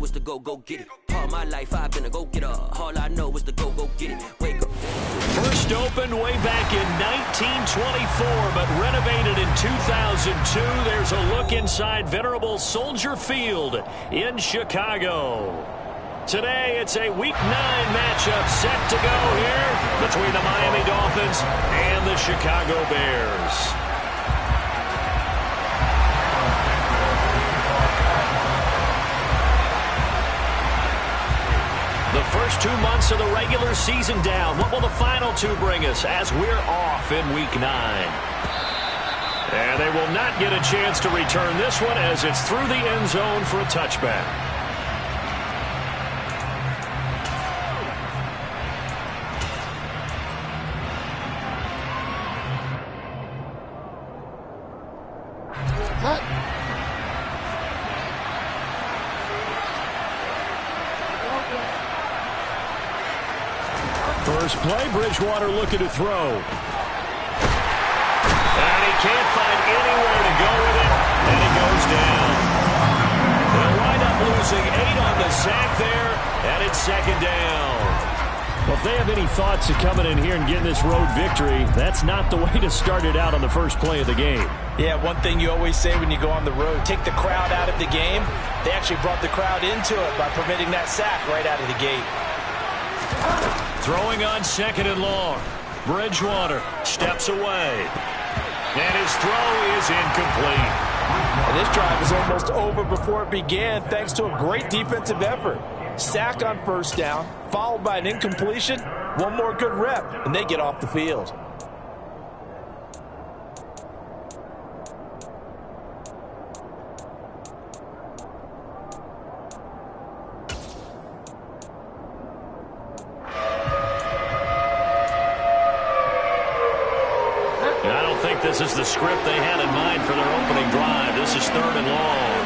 know is to go get it. All my life I've been a go-getter. All I know is to go get it. Wake up. First opened way back in 1924, but renovated in 2002. There's a look inside venerable Soldier Field in Chicago. Today, it's a Week 9 matchup set to go here between the Miami Dolphins and the Chicago Bears. The first 2 months of the regular season down. What will the final 2 bring us as we're off in Week 9? And they will not get a chance to return this one as it's through the end zone for a touchback. First play, Bridgewater looking to throw. And he can't find anywhere to go with it, and he goes down. They'll wind up losing 8 on the sack there, and it's second down. Well, if they have any thoughts of coming in here and getting this road victory, that's not the way to start it out on the first play of the game. Yeah, one thing you always say when you go on the road, take the crowd out of the game. They actually brought the crowd into it by permitting that sack right out of the gate. Throwing on second and long. Bridgewater steps away. And his throw is incomplete. And this drive is almost over before it began thanks to a great defensive effort. Sack on first down, followed by an incompletion. One more good rep, and they get off the field. This is the script they had in mind for their opening drive. This is third and long.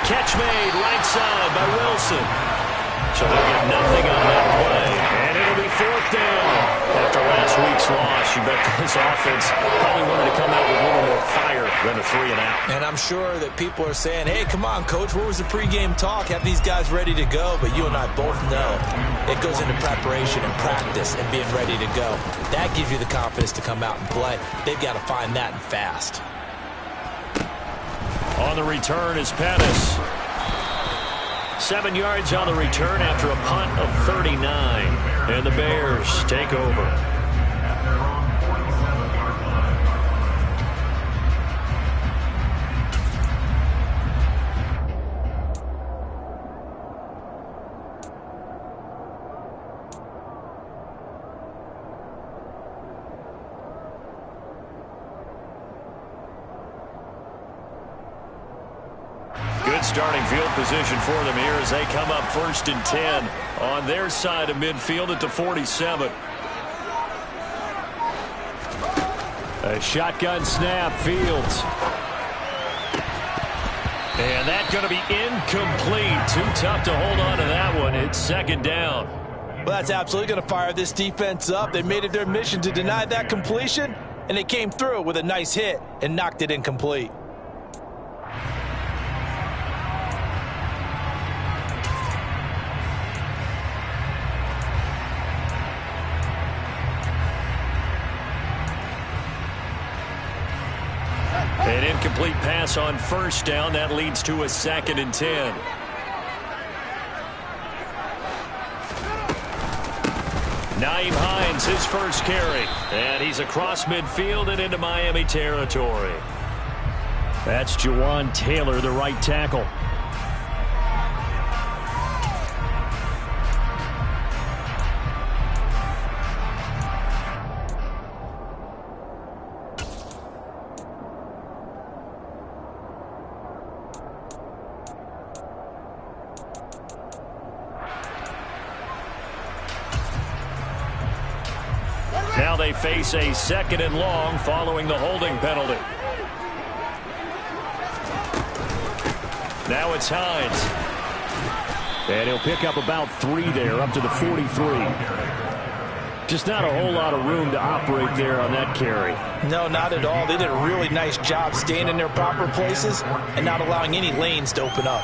Catch made right side by Wilson. So they'll get nothing on that play. And it'll be fourth down. After last week's loss, you bet this offense probably wanted to come out with a little more fire than a 3-and-out. And I'm sure that people are saying, hey, come on, Coach, where was the pregame talk? Have these guys ready to go? But you and I both know it goes into preparation and practice and being ready to go. That gives you the confidence to come out and play. They've got to find that and fast. On the return is Pettis. 7 yards on the return after a punt of 39. And the Bears take over. Starting field position for them here as they come up 1st and 10 on their side of midfield at the 47. A shotgun snap, Fields. And that's going to be incomplete. Too tough to hold on to that one. It's second down. Well, that's absolutely going to fire this defense up. They made it their mission to deny that completion, and they came through with a nice hit and knocked it incomplete. An incomplete pass on first down. That leads to a 2nd and 10. Nyheim Hines, his first carry. And he's across midfield and into Miami territory. That's Jawan Taylor, the right tackle. Now they face a 2nd and long following the holding penalty. Now it's Hines. And he'll pick up about 3 there, up to the 43. Just not a whole lot of room to operate there on that carry. No, not at all. They did a really nice job staying in their proper places and not allowing any lanes to open up.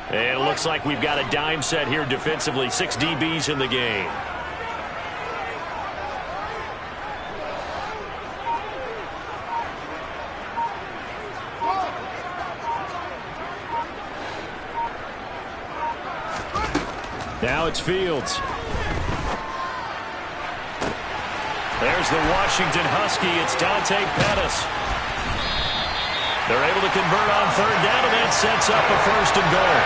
And it looks like we've got a dime set here defensively. 6 DBs in the game. Now it's Fields. There's the Washington Husky. It's Dante Pettis. They're able to convert on third down, and that sets up a first and goal.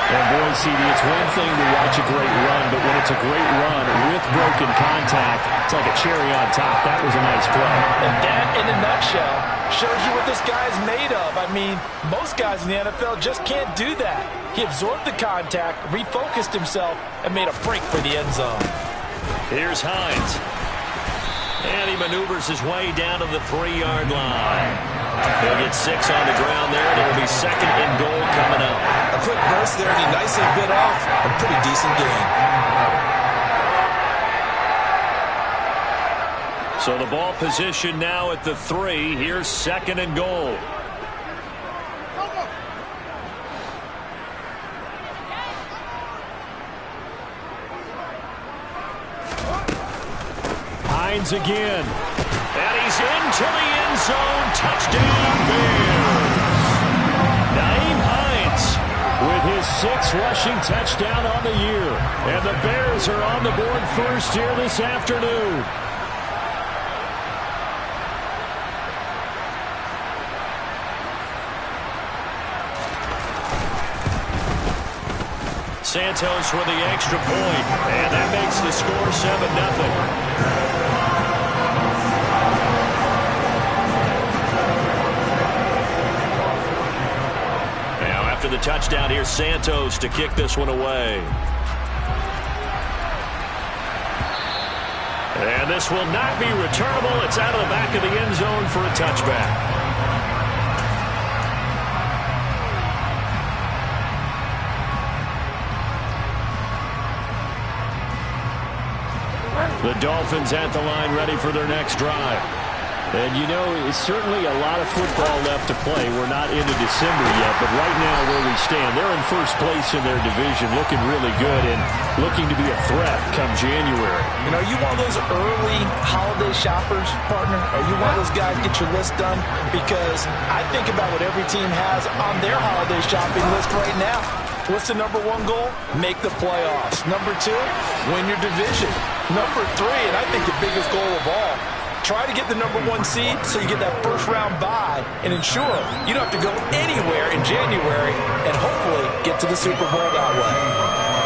And boy, CD, it's one thing to watch a great run, but when it's a great run with broken contact, it's like a cherry on top. That was a nice play. And that, in a nutshell, shows you what this guy's made of. I mean, most guys in the NFL just can't do that. He absorbed the contact, refocused himself, and made a break for the end zone. Here's Hines. And he maneuvers his way down to the 3-yard line. He'll get 6 on the ground there, and it'll be second and goal coming up. A quick burst there, and he nicely bit off a pretty decent gain. So the ball position now at the 3. Here's second and goal. Hines again. And he's into the end zone. Touchdown, Bears. Nyheim Hines with his 6th rushing touchdown on the year. And the Bears are on the board first here this afternoon. Santos with the extra point, and that makes the score 7-0. After the touchdown, here's Santos to kick this one away. And this will not be returnable. It's out of the back of the end zone for a touchback. The Dolphins at the line, ready for their next drive. And, you know, it's certainly a lot of football left to play. We're not into December yet, but right now where we stand, they're in first place in their division, looking really good and looking to be a threat come January. And are you one of those early holiday shoppers, partner? Are you one of those guys get your list done? Because I think about what every team has on their holiday shopping list right now. What's the number 1 goal? Make the playoffs. Number 2, win your division. Number 3, and I think the biggest goal of all, try to get the number 1 seed so you get that first-round bye and ensure you don't have to go anywhere in January and hopefully get to the Super Bowl that way.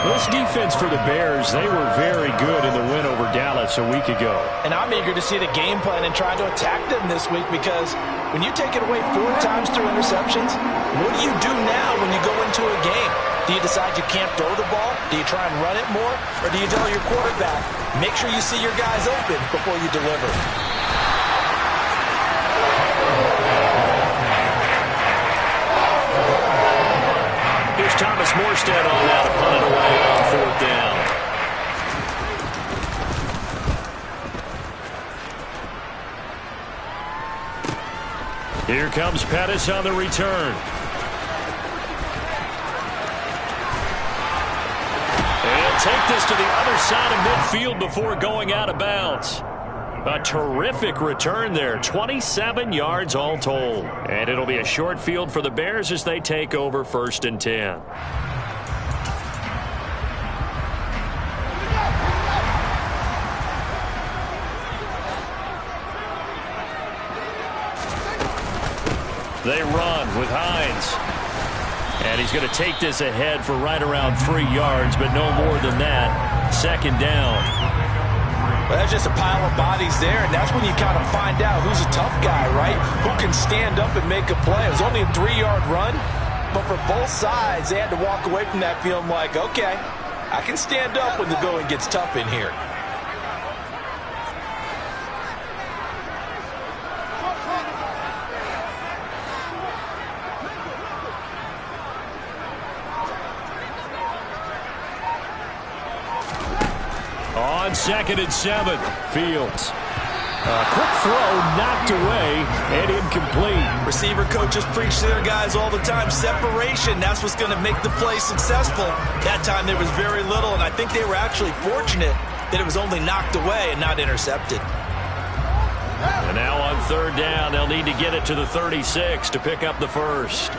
This defense for the Bears, they were very good in the win over Dallas a week ago. And I'm eager to see the game plan and try to attack them this week because when you take it away 4 times through interceptions, what do you do now when you go into a game? Do you decide you can't throw the ball? Do you try and run it more? Or do you tell your quarterback, make sure you see your guys open before you deliver? Here's Thomas Morstead on now to punt it away on 4th down. Here comes Pettis on the return. Take this to the other side of midfield before going out of bounds. A terrific return there. 27 yards all told. And it'll be a short field for the Bears as they take over 1st and 10. They run with Hines. And he's going to take this ahead for right around 3 yards, but no more than that. 2nd down. Well, that's just a pile of bodies there, and that's when you kind of find out who's a tough guy, right? Who can stand up and make a play. It was only a 3-yard run, but for both sides, they had to walk away from that feeling like, okay, I can stand up when the going gets tough in here. on 2nd and 7. Fields. Quick throw, knocked away, and incomplete. Receiver coaches preach to their guys all the time. Separation, that's what's going to make the play successful. That time there was very little, and I think they were actually fortunate that it was only knocked away and not intercepted. And now on 3rd down, they'll need to get it to the 36 to pick up the first.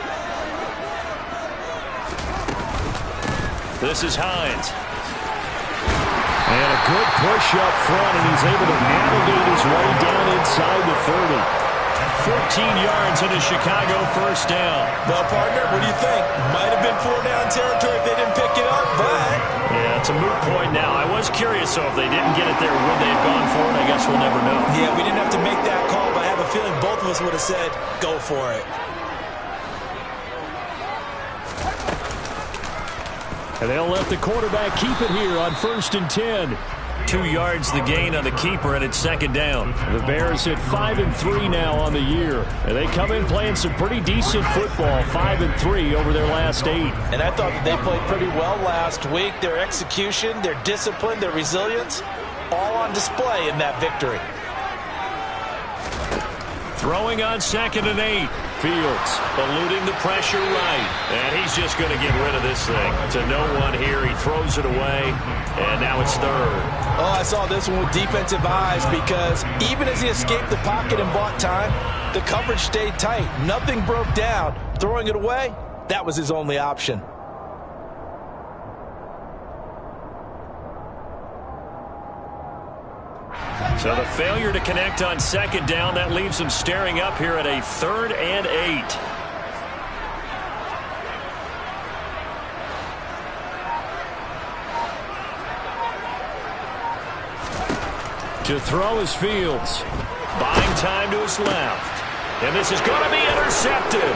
This is Hines. And a good push up front, and he's able to navigate his way down inside the 30. 14 yards into Chicago, first down. Well, partner, what do you think? Might have been 4-down territory if they didn't pick it up, but... Yeah, it's a moot point now. I was curious, so if they didn't get it there, would they have gone for it? I guess we'll never know. Yeah, we didn't have to make that call, but I have a feeling both of us would have said, go for it. And they'll let the quarterback keep it here on 1st and 10. 2 yards the gain on the keeper, and it's 2nd down. The Bears hit 5-3 now on the year. And they come in playing some pretty decent football, 5-3 over their last 8. And I thought that they played pretty well last week. Their execution, their discipline, their resilience, all on display in that victory. Throwing on 2nd and 8. Fields eluding the pressure right. And he's just going to get rid of this thing. To no one here. He throws it away. And now it's 3rd. Oh, I saw this one with defensive eyes because even as he escaped the pocket and bought time, the coverage stayed tight. Nothing broke down. Throwing it away, that was his only option. So the failure to connect on 2nd down, that leaves him staring up here at a 3rd and 8. To throw is Fields. Buying time to his left. And this is going to be intercepted.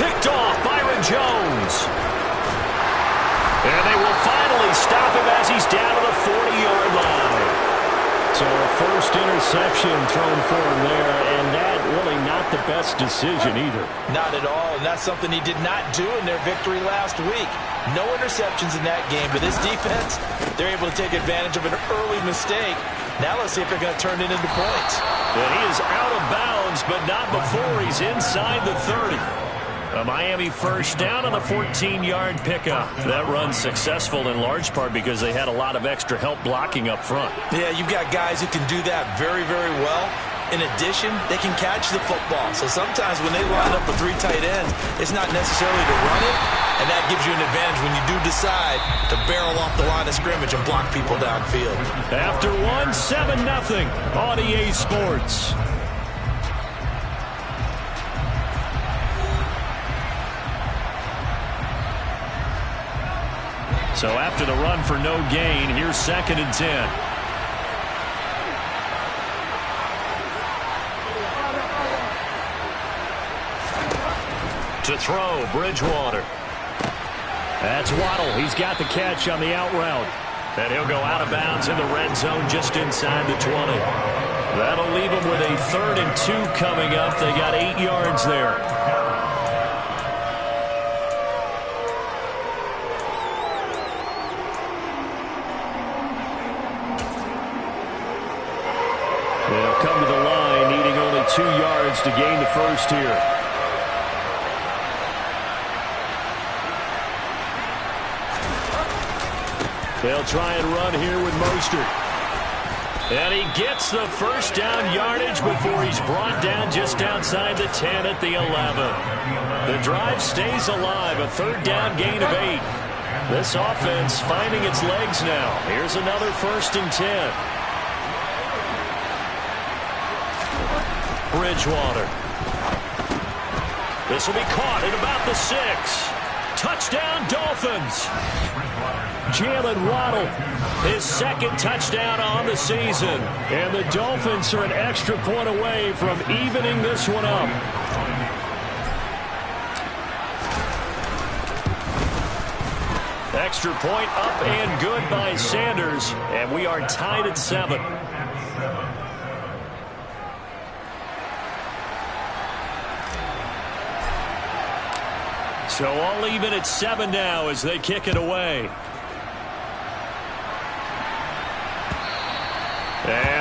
Picked off Byron Jones. And they will finally stop him as he's down to the 40-yard line. So a first interception thrown for him there, and that really not the best decision either. Not at all, and that's something he did not do in their victory last week. No interceptions in that game, but this defense, they're able to take advantage of an early mistake. Now let's see if they're going to turn it into points. And he is out of bounds, but not before he's inside the 30. A Miami first down on the 14-yard pickup. That run's successful in large part because they had a lot of extra help blocking up front. Yeah, you've got guys who can do that very, very well. In addition, they can catch the football. So sometimes when they line up the 3 tight ends, it's not necessarily to run it, and that gives you an advantage when you do decide to barrel off the line of scrimmage and block people downfield. After 7-0 on EA Sports. So after the run for no gain, here's 2nd and 10. To throw, Bridgewater. That's Waddle. He's got the catch on the out route. And he'll go out of bounds in the red zone just inside the 20. That'll leave him with a 3rd and 2 coming up. They got 8 yards there. They'll come to the line, needing only 2 yards to gain the first here. They'll try and run here with Mostert. And he gets the first down yardage before he's brought down just outside the 10 at the 11. The drive stays alive, a 3rd down gain of 8. This offense finding its legs now. Here's another 1st and 10. Bridgewater. This will be caught at about the 6. Touchdown, Dolphins. Jalen Waddle, his 2nd touchdown on the season. And the Dolphins are an extra point away from evening this one up. Extra point up and good by Sanders. And we are tied at 7. So all even at 7 now as they kick it away.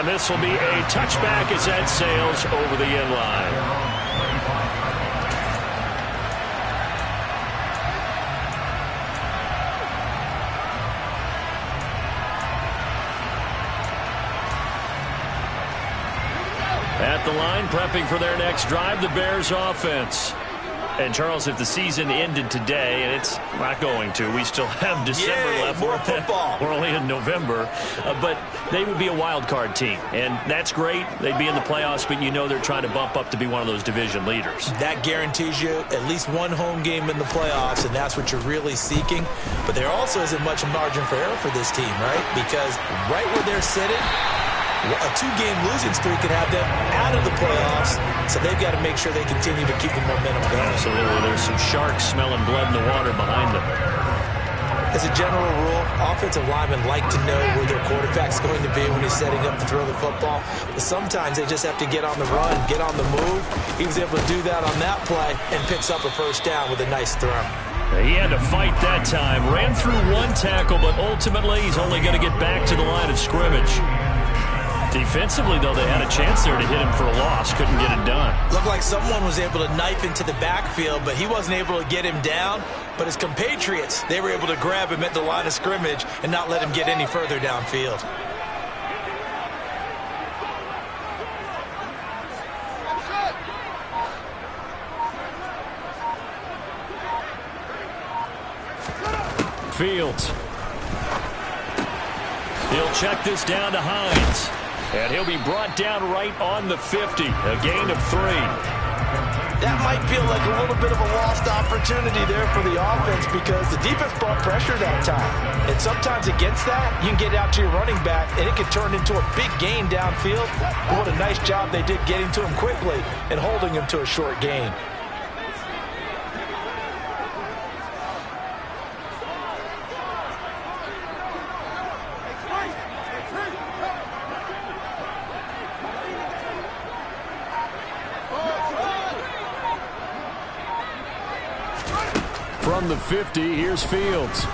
And this will be a touchback as that sails over the end line. At the line, prepping for their next drive, the Bears offense. And, Charles, if the season ended today, and it's not going to, we still have December left. More football. We're only in November. But they would be a wild card team. And that's great. They'd be in the playoffs, but you know they're trying to bump up to be one of those division leaders. That guarantees you at least one home game in the playoffs, and that's what you're really seeking. But there also isn't much margin for error for this team, right? Because right where they're sitting, a two-game losing streak could have them out of the playoffs, so they've got to make sure they continue to keep the momentum going. Absolutely. There's some sharks smelling blood in the water behind them. As a general rule, offensive linemen like to know where their quarterback's going to be when he's setting up to throw the football. But sometimes they just have to get on the run, get on the move. He was able to do that on that play and picks up a first down with a nice throw. He had to fight that time. Ran through one tackle, but ultimately he's only going to get back to the line of scrimmage. Defensively, though, they had a chance there to hit him for a loss. Couldn't get it done. Looked like someone was able to knife into the backfield, but he wasn't able to get him down. But his compatriots, they were able to grab him at the line of scrimmage and not let him get any further downfield. Fields. He'll check this down to Hines. And he'll be brought down right on the 50. A gain of 3. That might feel like a little bit of a lost opportunity there for the offense because the defense brought pressure that time. And sometimes against that, you can get out to your running back, and it can turn into a big gain downfield. But what a nice job they did getting to him quickly and holding him to a short gain. From the 50, here's Fields.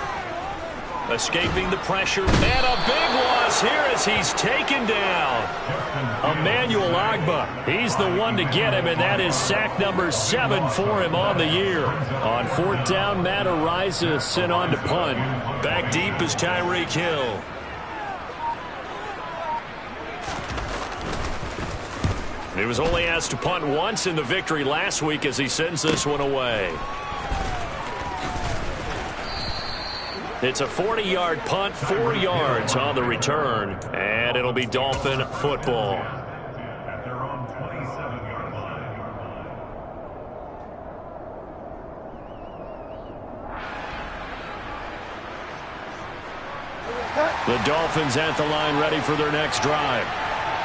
Escaping the pressure, and a big loss here as he's taken down. Emmanuel Ogbah, he's the one to get him, and that is sack number 7 for him on the year. On 4th down, Matt Araiza sent on to punt. Back deep is Tyreek Hill. He was only asked to punt once in the victory last week as he sends this one away. It's a 40-yard punt, 4 yards on the return, and it'll be Dolphin football. The Dolphins at the line ready for their next drive.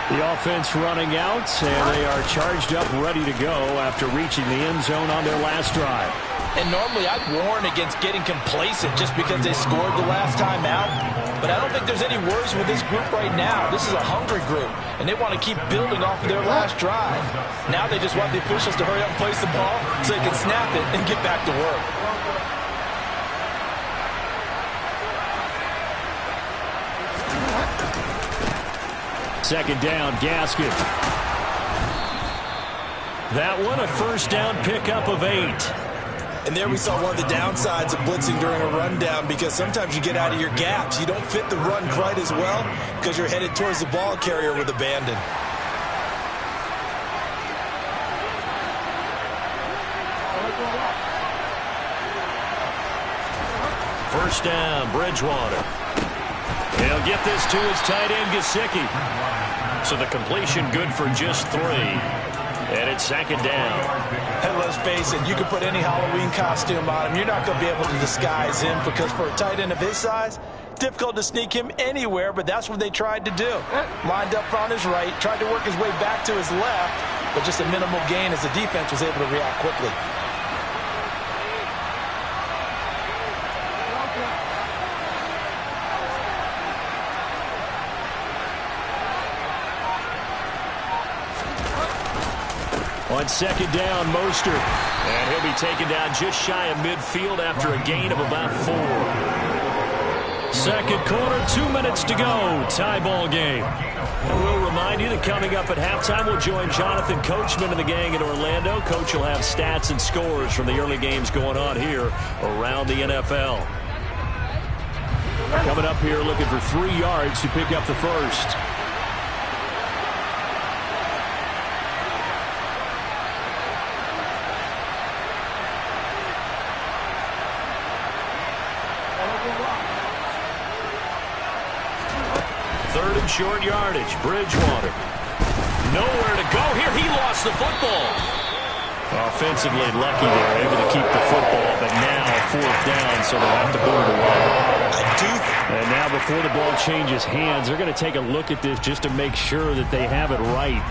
The offense running out, and they are charged up ready to go after reaching the end zone on their last drive. And normally I'd warn against getting complacent just because they scored the last time out. But I don't think there's any worries with this group right now. This is a hungry group, and they want to keep building off of their last drive. Now they just want the officials to hurry up and place the ball so they can snap it and get back to work. Second down, Gaskin. That one, a first down pickup of 8. And there we saw one of the downsides of blitzing during a rundown because sometimes you get out of your gaps. You don't fit the run quite as well because you're headed towards the ball carrier with abandon. First down, Bridgewater. He'll get this to his tight end, Gesicki. So the completion good for just 3. And it's second down. And let's face it, you can put any Halloween costume on him. You're not going to be able to disguise him because for a tight end of his size, difficult to sneak him anywhere, but that's what they tried to do. Lined up on his right, tried to work his way back to his left, but just a minimal gain as the defense was able to react quickly. On second down, Mostert. And he'll be taken down just shy of midfield after a gain of about 4. Second quarter, 2 minutes to go. Tie ball game. And we'll remind you that coming up at halftime, we'll join Jonathan Coachman and the gang in Orlando. Coach will have stats and scores from the early games going on here around the NFL. Coming up here looking for 3 yards to pick up the first. Third and short yardage. Bridgewater. Nowhere to go here. He lost the football. Offensively lucky they're able to keep the football, but now 4th down, so they'll have to boot it away. And now before the ball changes hands, they're going to take a look at this just to make sure that they have it right.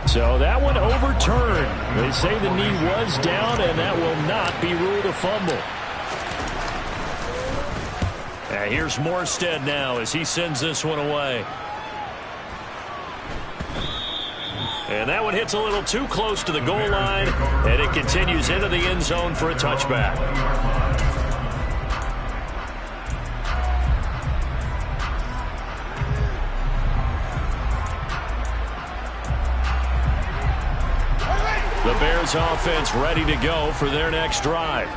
So that one overturned. They say the knee was down, and that will not be ruled a fumble. And here's Morstead now as he sends this one away. And that one hits a little too close to the goal line, and it continues into the end zone for a touchback. The Bears offense ready to go for their next drive.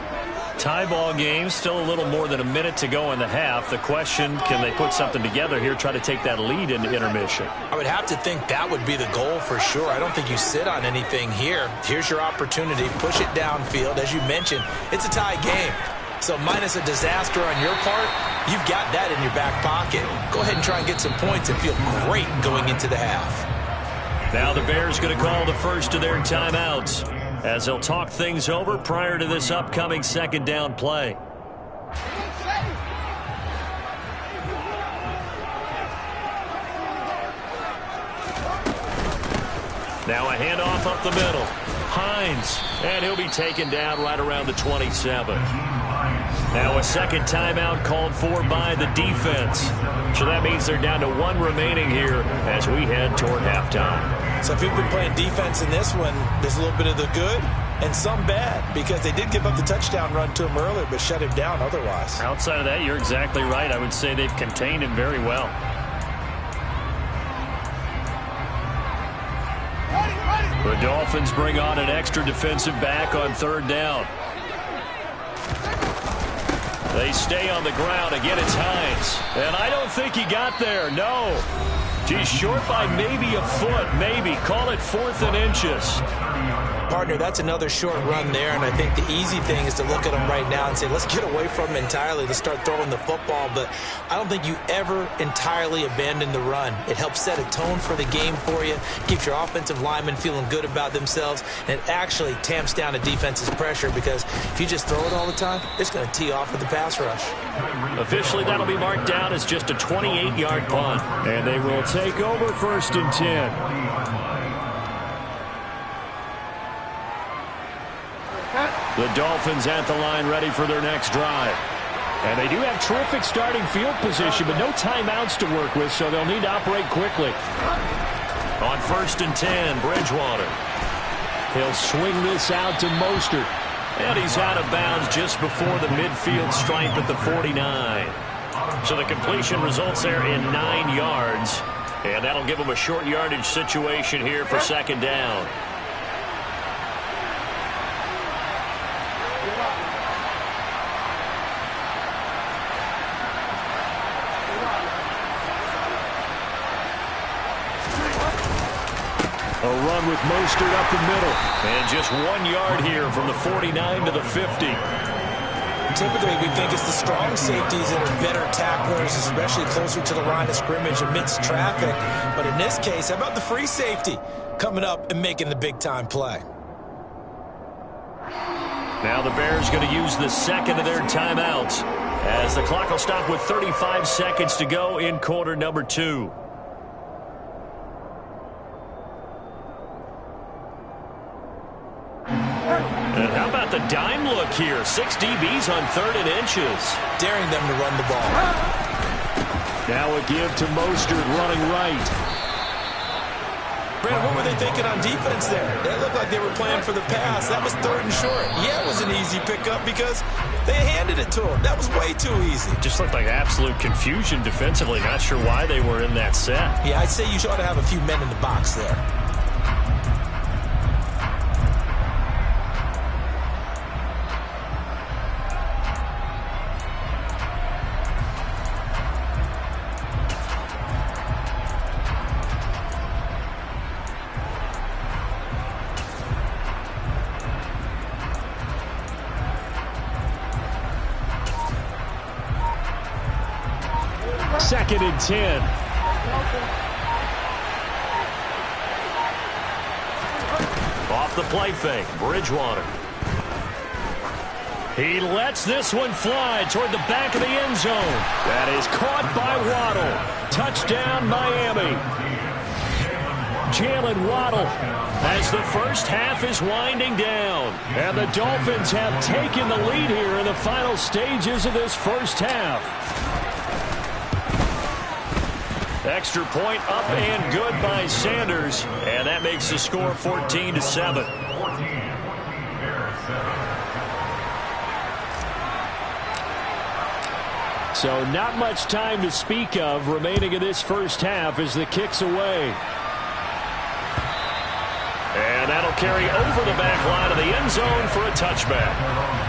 Tie ball game, still a little more than a minute to go in the half. The question, can they put something together here, try to take that lead into intermission? I would have to think that would be the goal for sure. I don't think you sit on anything here. Here's your opportunity. Push it downfield. As you mentioned, it's a tie game. So minus a disaster on your part, you've got that in your back pocket. Go ahead and try and get some points and feel great going into the half. Now the Bears going to call the first of their timeouts as they'll talk things over prior to this upcoming 2nd down play. Now a handoff up the middle. Hines, and he'll be taken down right around the 27. Now a second timeout called for by the defense. So that means they're down to 1 remaining here as we head toward halftime. So if you've been playing defense in this one, there's a little bit of the good and some bad, because they did give up the touchdown run to him earlier, but shut him down otherwise. Outside of that, you're exactly right. I would say they've contained him very well. The Dolphins bring on an extra defensive back on 3rd down. They stay on the ground. Again, it's Hines. And I don't think he got there. No. He's short by maybe a foot. Maybe. Call it 4th and inches. Partner, that's another short run there, and I think the easy thing is to look at him right now and say, let's get away from him entirely. Let's start throwing the football. But I don't think you ever entirely abandon the run. It helps set a tone for the game for you, keeps your offensive linemen feeling good about themselves, and it actually tamps down a defense's pressure, because if you just throw it all the time, it's going to tee off with the pass rush. Officially, that'll be marked down as just a 28-yard punt. And they will take over 1st and 10. The Dolphins at the line ready for their next drive. And they do have terrific starting field position, but no timeouts to work with, so they'll need to operate quickly. On 1st and 10, Bridgewater. He'll swing this out to Mostert. And he's out of bounds just before the midfield stripe at the 49. So the completion results there in 9 yards. And that'll give them a short yardage situation here for 2nd down. A run with Mostert up the middle. And just 1 yard here from the 49 to the 50. Typically, we think it's the strong safeties that are better tacklers, especially closer to the line of scrimmage amidst traffic. But in this case, how about the free safety coming up and making the big-time play? Now the Bears going to use the second of their timeouts as the clock will stop with 35 seconds to go in quarter number 2. And how about the dime look here? 6 DBs on 3rd and inches. Daring them to run the ball. Now a give to Mostert running right. Brandon, what were they thinking on defense there? They looked like they were playing for the pass. That was 3rd and short. Yeah, it was an easy pickup because they handed it to him. That was way too easy. Just looked like absolute confusion defensively. Not sure why they were in that set. Yeah, I'd say you ought to have a few men in the box there. Second and 10. Off the play fake, Bridgewater. He lets this one fly toward the back of the end zone. That is caught by Waddle. Touchdown, Miami. Jalen Waddle as the first half is winding down. And the Dolphins have taken the lead here in the final stages of this first half. Extra point up and good by Sanders. And that makes the score 14-7. So not much time to speak of remaining in this first half as the kick's away. And that'll carry over the back line of the end zone for a touchback.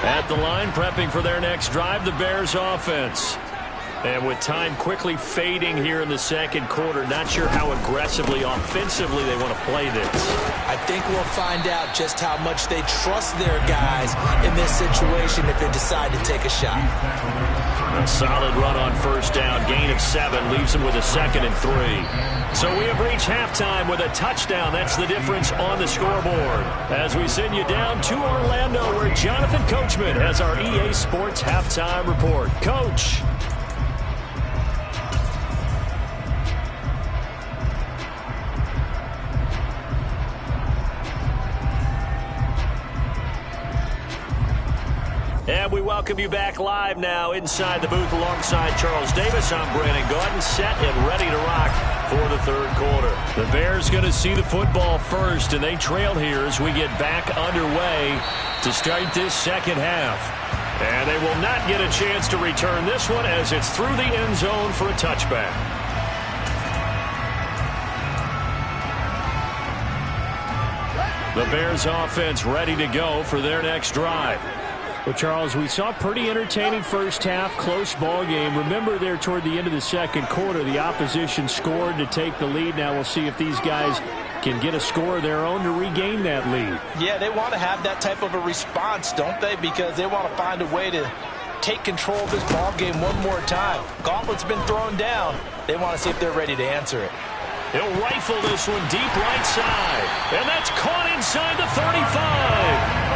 At the line, prepping for their next drive, the Bears offense. And with time quickly fading here in the second quarter, not sure how aggressively, offensively they want to play this. I think we'll find out just how much they trust their guys in this situation if they decide to take a shot. A solid run on first down, gain of 7, leaves them with a 2nd and 3. So we have reached halftime with a touchdown. That's the difference on the scoreboard. As we send you down to Orlando, where Jonathan Coachman has our EA Sports halftime report. Coach. And we welcome you back live now inside the booth alongside Charles Davis. I'm Brandon Gaudin, set and ready to rock for the third quarter. The Bears going to see the football first, and they trail here as we get back underway to start this second half. And they will not get a chance to return this one as it's through the end zone for a touchback. The Bears offense ready to go for their next drive. Well, Charles, we saw a pretty entertaining first half, close ball game. Remember there toward the end of the second quarter, the opposition scored to take the lead. Now we'll see if these guys can get a score of their own to regain that lead. Yeah, they want to have that type of a response, don't they? Because they want to find a way to take control of this ball game one more time. Gauntlet's been thrown down. They want to see if they're ready to answer it. He'll rifle this one deep right side. And that's caught inside the 35.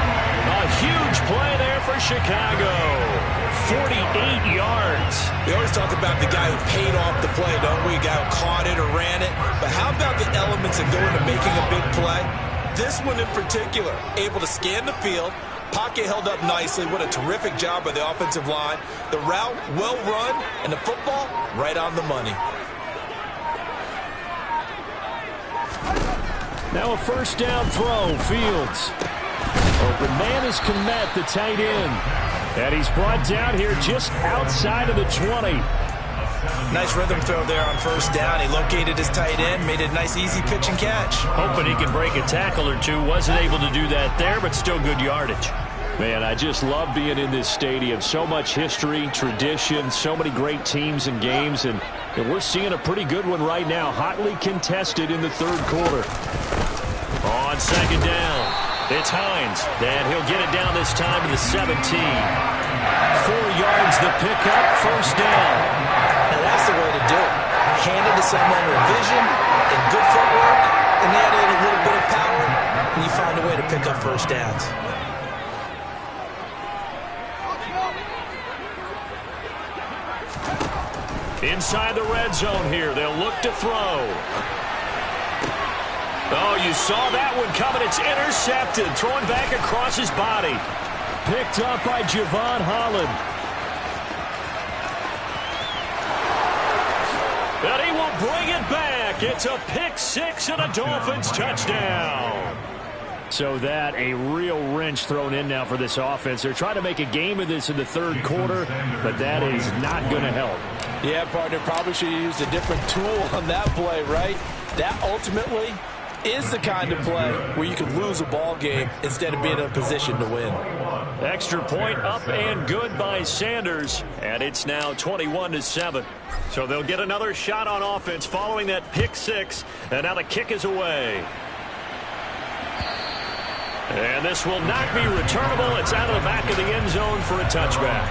A huge play there for Chicago. 48 yards. We always talk about the guy who paid off the play, don't we? A guy who caught it or ran it. But how about the elements that go into making a big play? This one in particular, able to scan the field. Pocket held up nicely. What a terrific job by the offensive line. The route, well run, and the football, right on the money. Now a first down throw, Fields. Open man is Kmet, the tight end. And he's brought down here just outside of the 20. Nice rhythm throw there on first down. He located his tight end, made a nice easy pitch and catch. Hoping he can break a tackle or two. Wasn't able to do that there, but still good yardage. Man, I just love being in this stadium. So much history, tradition, so many great teams and games. And we're seeing a pretty good one right now. Hotly contested in the third quarter. On second down, it's Hines. And he'll get it down this time to the 17. 4 yards the pickup, first down. And that's the way to do it. Hand it to someone with vision and good footwork, and add in a little bit of power, and you find a way to pick up first downs. Inside the red zone here. They'll look to throw. Oh, you saw that one coming. It's intercepted. Throwing back across his body. Picked up by Javon Holland. And he will bring it back. It's a pick six and a Dolphins touchdown. So that a real wrench thrown in now for this offense. They're trying to make a game of this in the third quarter, but that is not going to help. Yeah, partner, probably should have used a different tool on that play, right? That ultimately is the kind of play where you can lose a ball game instead of being in a position to win. Extra point up and good by Sanders, and it's now 21-7. So they'll get another shot on offense following that pick six, and now the kick is away. And this will not be returnable. It's out of the back of the end zone for a touchback.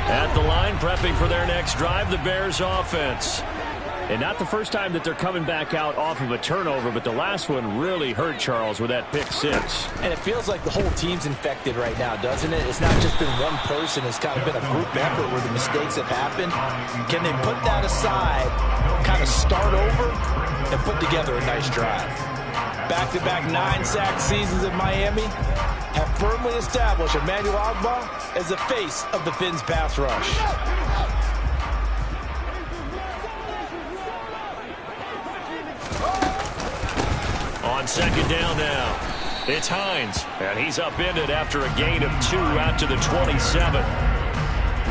At the line, prepping for their next drive, the Bears offense. And not the first time that they're coming back out off of a turnover, but the last one really hurt Charles with that pick six. And it feels like the whole team's infected right now, doesn't it? It's not just been one person. It's kind of been a group effort where the mistakes have happened. Can they put that aside, kind of start over, and put together a nice drive? Back-to-back 9-sack seasons in Miami have firmly established Emmanuel Ogbah as the face of the Fins pass rush. On second down now, it's Hines, and he's upended after a gain of 2 out to the 27.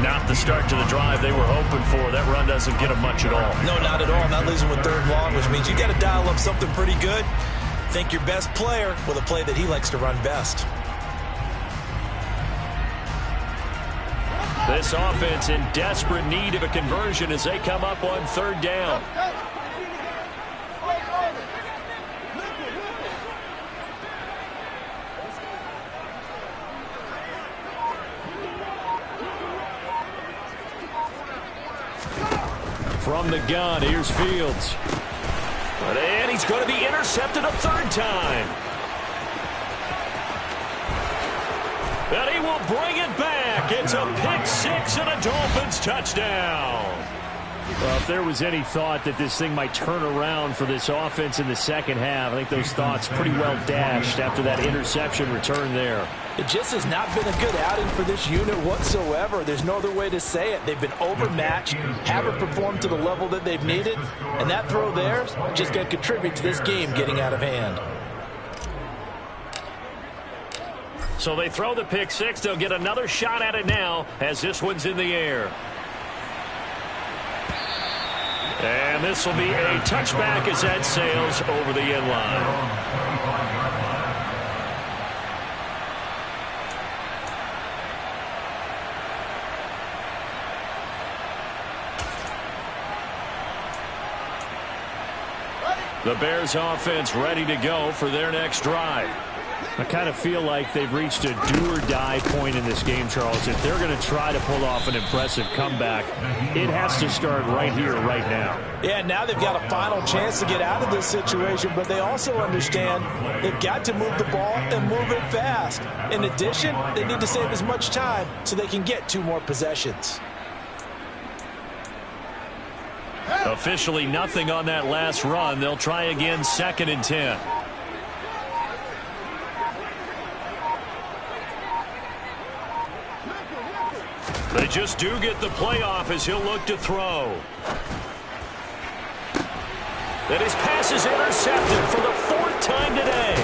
Not the start to the drive they were hoping for. That run doesn't get them much at all. No, not at all. That leaves them with third long, which means you got to dial up something pretty good. Think your best player with a play that he likes to run best. This offense in desperate need of a conversion as they come up on third down. From the gun, here's Fields. And he's going to be intercepted a third time. And he will bring it back. It's a pick six and a Dolphins touchdown. Well, if there was any thought that this thing might turn around for this offense in the second half, I think those thoughts pretty well dashed after that interception return there. It just has not been a good outing for this unit whatsoever. There's no other way to say it. They've been overmatched, haven't performed to the level that they've needed, and that throw there just going to contribute to this game getting out of hand. So they throw the pick six. They'll get another shot at it now as this one's in the air. And this will be a touchback as that sails over the end line. The Bears offense ready to go for their next drive. I kind of feel like they've reached a do-or-die point in this game, Charles. If they're going to try to pull off an impressive comeback, it has to start right here, right now. Yeah, now they've got a final chance to get out of this situation, but they also understand they've got to move the ball and move it fast. In addition, they need to save as much time so they can get 2 more possessions. Officially nothing on that last run. They'll try again, 2nd and 10. They just do get the playoff as he'll look to throw. And his pass is intercepted for the 4th time today.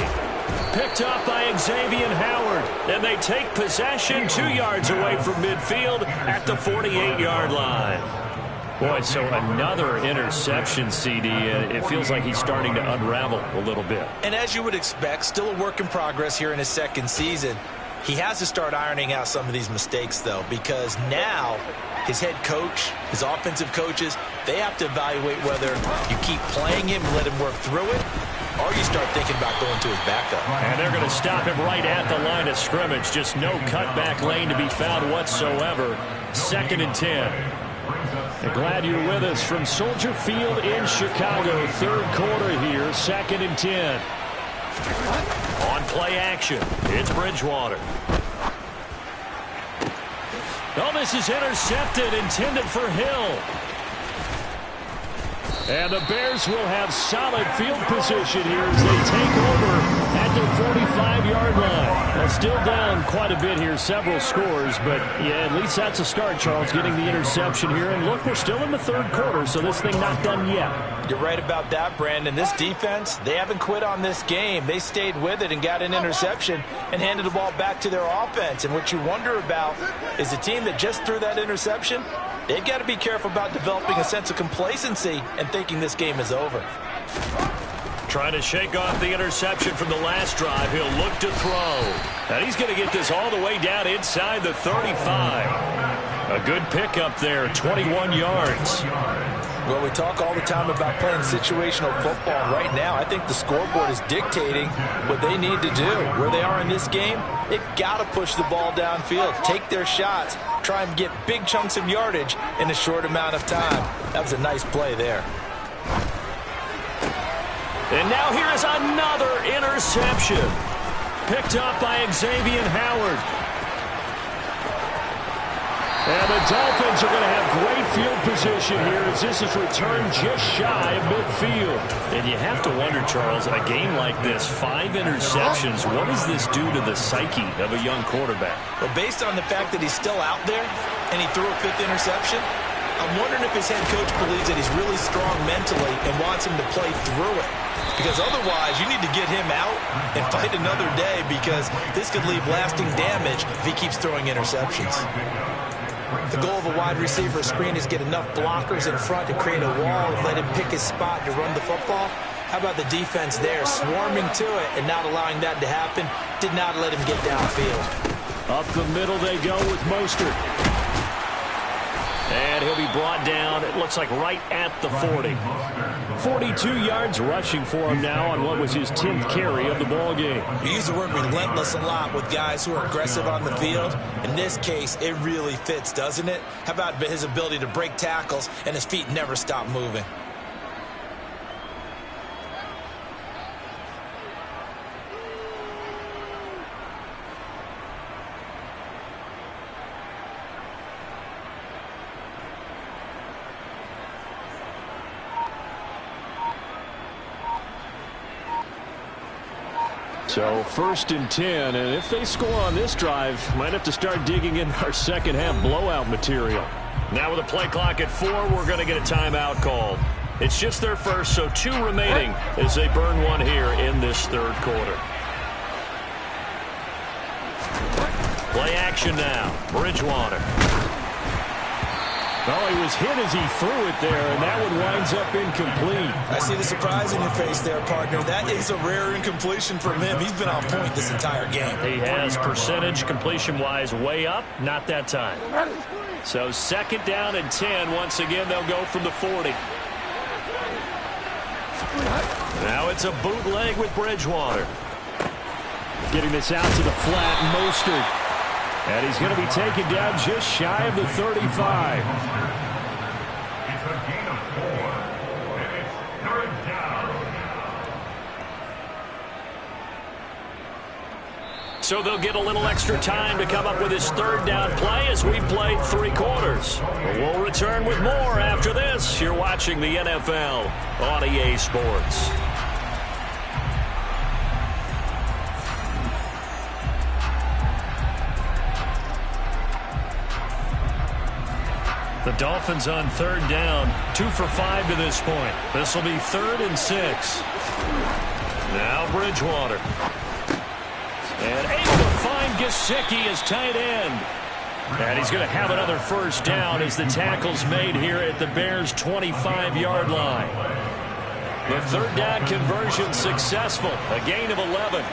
Picked up by Xavier Howard. And they take possession 2 yards away from midfield at the 48-yard line. Boy, so another interception, CD. It feels like he's starting to unravel a little bit. And as you would expect, still a work in progress here in his 2nd season. He has to start ironing out some of these mistakes, though, because now his head coach, his offensive coaches, they have to evaluate whether you keep playing him and let him work through it, or you start thinking about going to his backup. And they're going to stop him right at the line of scrimmage. Just no cutback lane to be found whatsoever. 2nd and 10. And glad you're with us from Soldier Field in Chicago. 3rd quarter here, 2nd and 10. On play action, it's Bridgewater. Oh, this is intercepted, intended for Hill. And the Bears will have solid field position here as they take over at their 45-yard line. Well, still down quite a bit here, several scores, but yeah, at least that's a start, Charles, getting the interception here. And look, we're still in the 3rd quarter, so this thing not done yet. You're right about that, Brandon. This defense, they haven't quit on this game. They stayed with it and got an interception and handed the ball back to their offense. And what you wonder about is the team that just threw that interception, they've got to be careful about developing a sense of complacency and thinking this game is over. Trying to shake off the interception from the last drive. He'll look to throw. And he's going to get this all the way down inside the 35. A good pickup there, 21 yards. Well, we talk all the time about playing situational football. Right now, I think the scoreboard is dictating what they need to do. Where they are in this game, they've got to push the ball downfield, take their shots, try and get big chunks of yardage in a short amount of time. That was a nice play there. And now here is another interception. Picked up by Xavier Howard. And the Dolphins are going to have great field position here as this is returned just shy of midfield. And you have to wonder, Charles, in a game like this, 5 interceptions, what does this do to the psyche of a young quarterback? Well, based on the fact that he's still out there and he threw a 5th interception, I'm wondering if his head coach believes that he's really strong mentally and wants him to play through it. Because otherwise, you need to get him out and fight another day because this could leave lasting damage if he keeps throwing interceptions. The goal of a wide receiver screen is get enough blockers in front to create a wall and let him pick his spot to run the football. How about the defense there, swarming to it and not allowing that to happen? Did not let him get downfield. Up the middle they go with Mostert. And he'll be brought down, it looks like right at the 40. 42 yards rushing for him now on what was his 10th carry of the ball game. We use the word relentless a lot with guys who are aggressive on the field. In this case, it really fits, doesn't it? How about his ability to break tackles and his feet never stop moving? So 1st and 10, and if they score on this drive, might have to start digging in our second half blowout material. Now with a play clock at 4, we're going to get a timeout called. It's just their first, so 2 remaining as they burn one here in this 3rd quarter. Play action now, Bridgewater. Oh, he was hit as he threw it there, and that one winds up incomplete. I see the surprise in your face there, partner. That is a rare incompletion from him. He's been on point this entire game. He has percentage completion-wise way up, not that time. So 2nd down and 10. Once again, they'll go from the 40. Now it's a bootleg with Bridgewater. Getting this out to the flat, Mostert. And he's going to be taken down just shy of the 35. It's a gain of 4, and it's 3rd down. So they'll get a little extra time to come up with his 3rd down play as we've played 3 quarters. We'll return with more after this. You're watching the NFL on EA Sports. The Dolphins on 3rd down, 2 for 5 to this point. This will be 3rd and 6. Now Bridgewater. And able to find Gesicki as tight end. And he's going to have another 1st down as the tackle's made here at the Bears' 25-yard line. The 3rd down conversion successful, a gain of 11.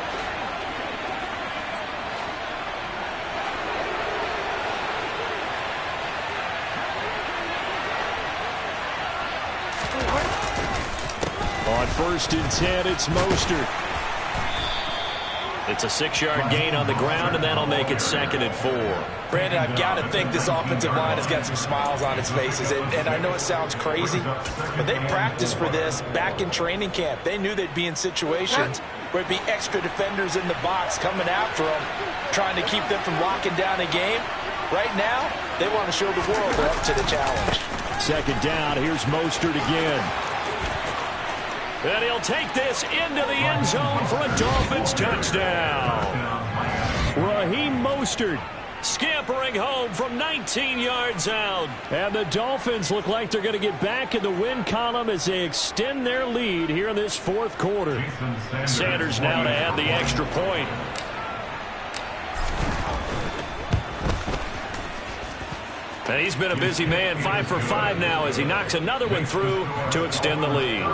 On On 1st and 10, it's Mostert. It's a 6-yard gain on the ground, and that'll make it 2nd and 4. Brandon, I've got to think this offensive line has got some smiles on its faces. And I know it sounds crazy, but they practiced for this back in training camp. They knew they'd be in situations where it'd be extra defenders in the box coming after them, trying to keep them from locking down a game. Right now, they want to show the world they're up to the challenge. 2nd down, here's Mostert again. And he'll take this into the end zone for a Dolphins touchdown. Raheem Mostert scampering home from 19 yards out. And the Dolphins look like they're going to get back in the win column as they extend their lead here in this 4th quarter. Sanders now to add the extra point. And he's been a busy man, 5 for 5 now as he knocks another one through to extend the lead.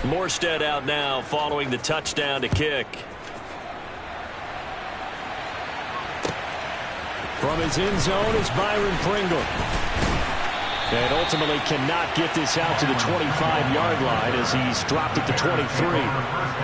Morstead out now following the touchdown to kick. From his end zone is Byron Pringle. And ultimately cannot get this out to the 25-yard line as he's dropped at the 23.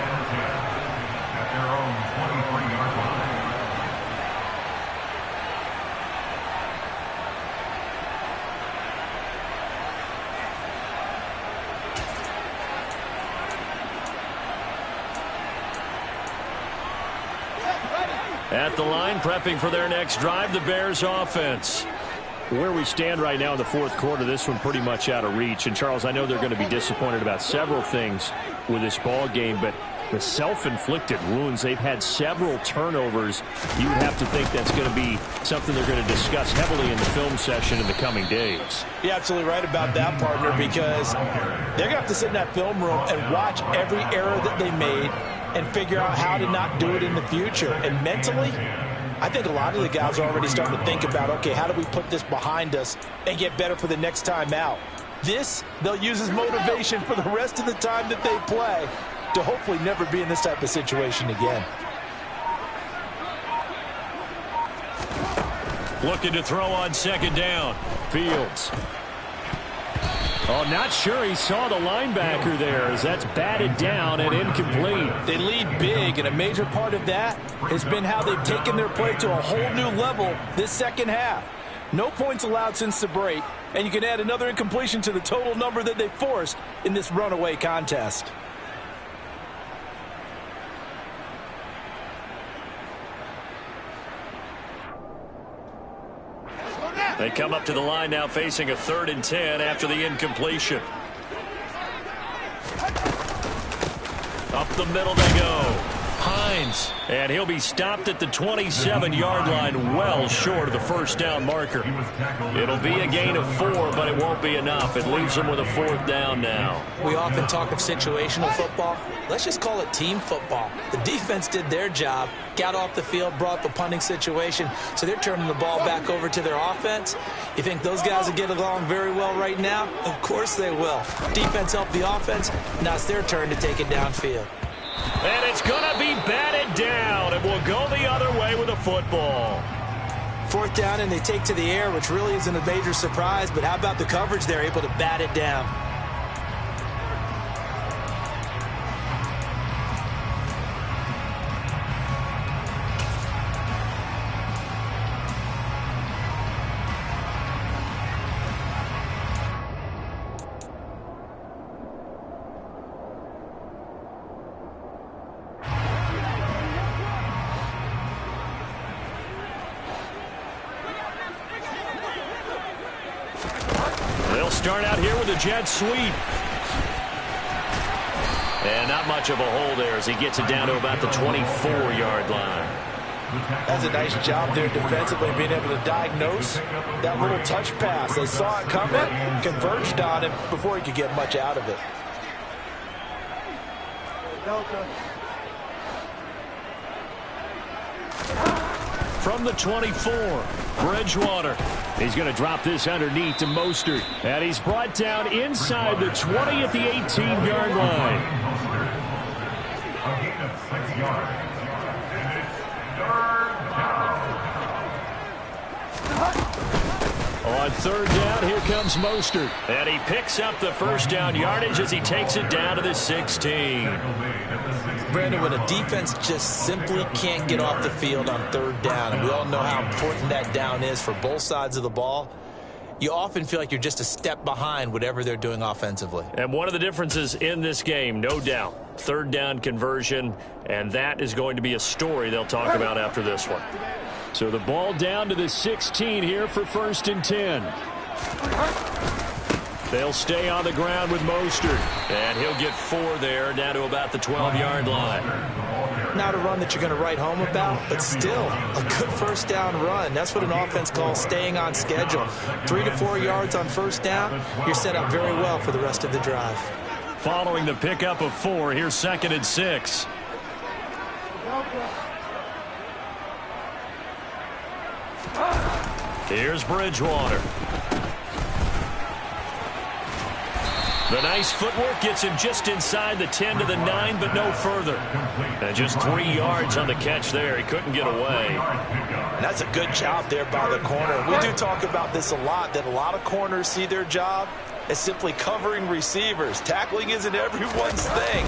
At the line, prepping for their next drive, the Bears offense. Where we stand right now in the 4th quarter, this one pretty much out of reach. And, Charles, I know they're going to be disappointed about several things with this ball game, but the self-inflicted wounds, they've had several turnovers. You would have to think that's going to be something they're going to discuss heavily in the film session in the coming days. You're absolutely right about that, partner, because they're going to have to sit in that film room and watch every error that they made and figure out how to not do it in the future. And mentally, I think a lot of the guys are already starting to think about, okay, how do we put this behind us and get better for the next time out? This, they'll use as motivation for the rest of the time that they play to hopefully never be in this type of situation again. Looking to throw on 2nd down. Fields. Oh, not sure he saw the linebacker there as that's batted down and incomplete. They lead big, and a major part of that has been how they've taken their play to a whole new level this second half. No points allowed since the break, and you can add another incompletion to the total number that they forced in this runaway contest. They come up to the line now facing a 3rd and 10 after the incompletion. Up the middle they go. Hines. And he'll be stopped at the 27-yard line, well short of the 1st down marker. It'll be a gain of 4, but it won't be enough. It leaves them with a 4th down now. We often talk of situational football. Let's just call it team football. The defense did their job, got off the field, brought the punting situation, so they're turning the ball back over to their offense. You think those guys will get along very well right now? Of course they will. Defense helped the offense. Now it's their turn to take it downfield. And it's going to be batted down. It will go the other way with a football. 4th down, and they take to the air, which really isn't a major surprise, but how about the coverage? They're able to bat it down. Start out here with a jet sweep. And not much of a hole there as he gets it down to about the 24-yard line. That's a nice job there defensively, being able to diagnose that little touch pass. They saw it coming, converged on him before he could get much out of it. From the 24, Bridgewater. He's going to drop this underneath to Mostert. And he's brought down inside the 20 at the 18-yard line. A gain of 6 yards. And it's 3rd down. On third down, here comes Mostert. And he picks up the first down yardage as he takes it down to the 16. Brandon, when a defense just simply can't get off the field on third down, and we all know how important that down is for both sides of the ball, you often feel like you're just a step behind whatever they're doing offensively. And one of the differences in this game, no doubt, third down conversion, and that is going to be a story they'll talk about after this one. So the ball down to the 16 here for 1st and 10. They'll stay on the ground with Mostert. And he'll get 4 there, down to about the 12-yard line. Not a run that you're going to write home about, but still a good first down run. That's what an offense calls staying on schedule. 3 to 4 yards on first down, you're set up very well for the rest of the drive. Following the pickup of 4, here's 2nd and 6. Here's Bridgewater. The nice footwork gets him just inside the 10 to the 9, but no further. And just 3 yards on the catch there. He couldn't get away. And that's a good job there by the corner. We do talk about this a lot, that a lot of corners see their job as simply covering receivers. Tackling isn't everyone's thing.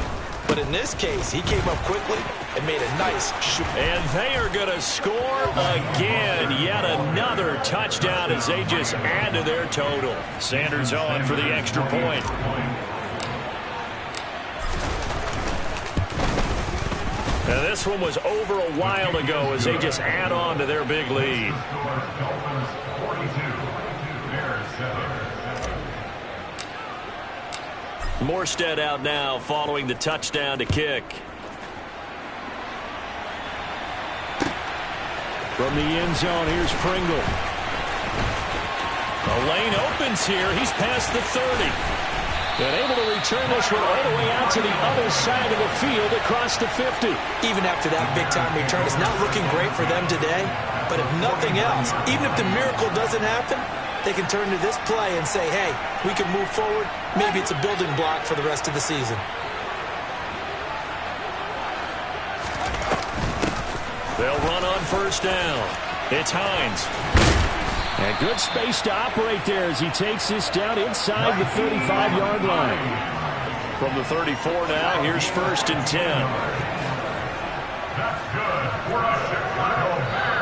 But in this case, he came up quickly and made a nice shoot. And they are going to score again. Yet another touchdown as they just add to their total. Sanders on for the extra point. Now this one was over a while ago as they just add on to their big lead. Morstead out now following the touchdown to kick. From the end zone, here's Pringle. The lane opens here. He's past the 30. And able to return this one all the way out to the other side of the field across the 50. Even after that big-time return, it's not looking great for them today. But if nothing else, even if the miracle doesn't happen, they can turn to this play and say, hey, we can move forward. Maybe it's a building block for the rest of the season. They'll run on first down. It's Hines. And good space to operate there as he takes this down inside the 35-yard line. From the 34 now, here's 1st and 10.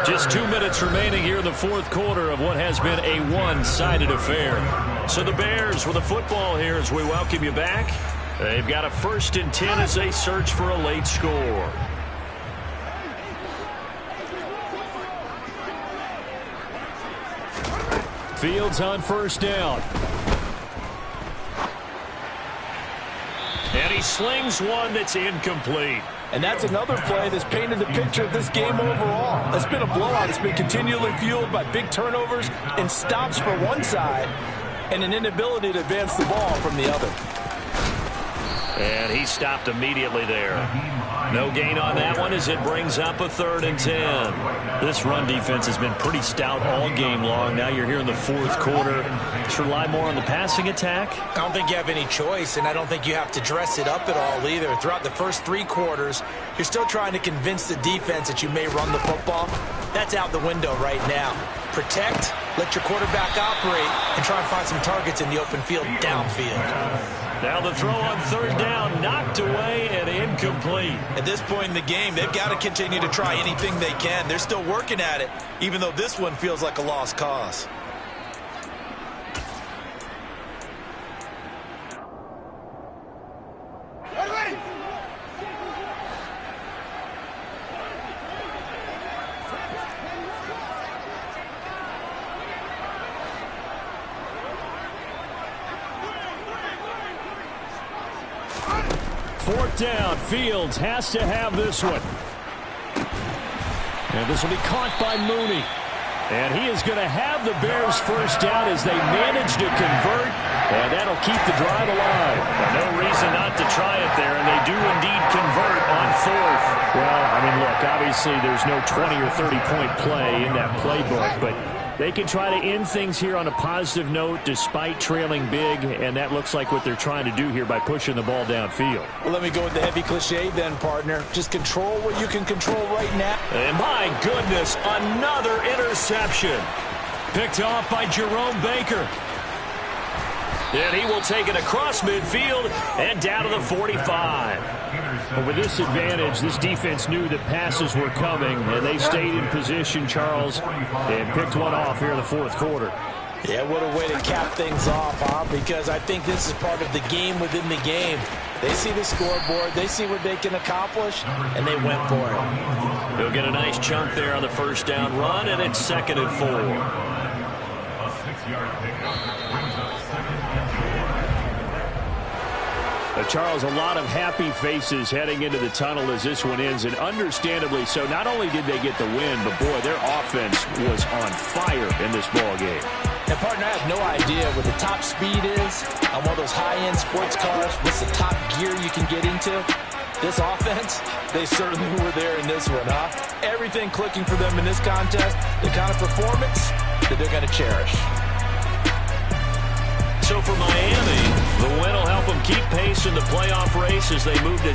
Just 2 minutes remaining here in the fourth quarter of what has been a one-sided affair. So the Bears with the football here as we welcome you back. They've got a 1st and 10 as they search for a late score. Fields on first down. And he slings one that's incomplete. And that's another play that's painted the picture of this game overall. It's been a blowout. It's been continually fueled by big turnovers and stops for one side and an inability to advance the ball from the other. And he stopped immediately there. No gain on that one as it brings up a 3rd and 10. This run defense has been pretty stout all game long. Now you're here in the fourth quarter. Just rely more on the passing attack. I don't think you have any choice, and I don't think you have to dress it up at all either. Throughout the first 3 quarters, you're still trying to convince the defense that you may run the football. That's out the window right now. Protect, let your quarterback operate, and try and find some targets in the open field downfield. Now the throw on 3rd down, knocked away and incomplete. At this point in the game, they've got to continue to try anything they can. They're still working at it, even though this one feels like a lost cause. Fourth down, Fields has to have this one. And this will be caught by Mooney. And he is going to have the Bears first down as they manage to convert. And that'll keep the drive alive. No reason not to try it there, and they do indeed convert on 4th. Well, I mean, look, obviously there's no 20 or 30-point play in that playbook, but they can try to end things here on a positive note despite trailing big, and that looks like what they're trying to do here by pushing the ball downfield. Well, let me go with the heavy cliche then, partner. Just control what you can control right now. And my goodness, another interception. Picked off by Jerome Baker. And he will take it across midfield and down to the 45. But with this advantage, this defense knew that passes were coming, and they stayed in position, Charles, and picked one off here in the fourth quarter. Yeah, what a way to cap things off, huh? Because I think this is part of the game within the game. They see the scoreboard, they see what they can accomplish, and they went for it. He'll get a nice chunk there on the first down run, and it's 2nd and 4. A 6-yard pickup brings up 2nd and 4. Charles, a lot of happy faces heading into the tunnel as this one ends, and understandably so. Not only did they get the win, but boy, their offense was on fire in this ball game. And, partner, I have no idea what the top speed is on one of those high-end sports cars. What's the top gear you can get into? This offense, they certainly were there in this one, huh? Everything clicking for them in this contest, the kind of performance that they're going to cherish. So for Miami, the win will help them keep pace in the playoff race as they move to